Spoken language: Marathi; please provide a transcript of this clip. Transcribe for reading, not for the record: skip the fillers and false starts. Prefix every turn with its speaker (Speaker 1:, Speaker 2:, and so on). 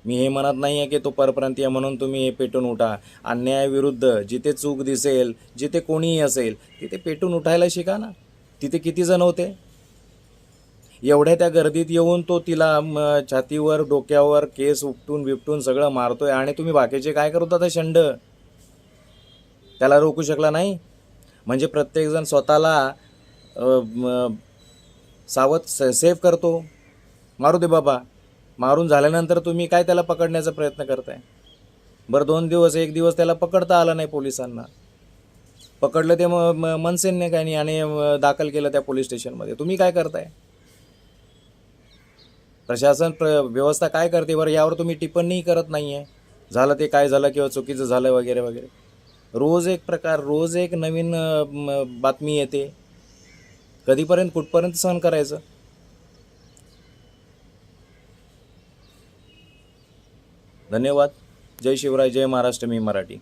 Speaker 1: मी हे म्हणत नाही आहे की तो परप्रांतीय म्हणून तुम्ही हे पेटून उठा. अन्यायाविरुद्ध जिथे चूक दिसेल, जिथे कोणीही असेल तिथे पेटून उठायला शिका ना. तिथे किती जण होते? एवढ्या त्या गर्दीत येऊन तो तिला छातीवर डोक्यावर केस उपटून बिपटून सगळं मारतोय आणि तुम्ही बाकीचे काय करत होता शंड? त्याला रोखू शकला नाही? म्हणजे प्रत्येकजण स्वतःला सावध सेफ करतो. मारू दे बाबा. मारून झाल्यानंतर तुम्ही काय त्याला पकडण्याचा प्रयत्न करताय? बरं 2 दिवस 1 दिवस त्याला पकडता आलं नाही पोलिसांना. पकडलं ते मनसेने काय नाही आणि दाखल केलं त्या पोलीस स्टेशनमध्ये. तुम्ही काय करताय? प्रशासन व्यवस्था काय करते बरं यावर तुम्ही टिप्पणी करत नाही आहे. झालं ते काय झालं किंवा चुकीचं झालं वगैरे वगैरे. रोज एक प्रकार, रोज एक नवीन बातमी येते. कधीपर्यंत कुठपर्यंत सहन करायचं? धन्यवाद. जय शिवराय, जय महाराष्ट्र. मी मराठी.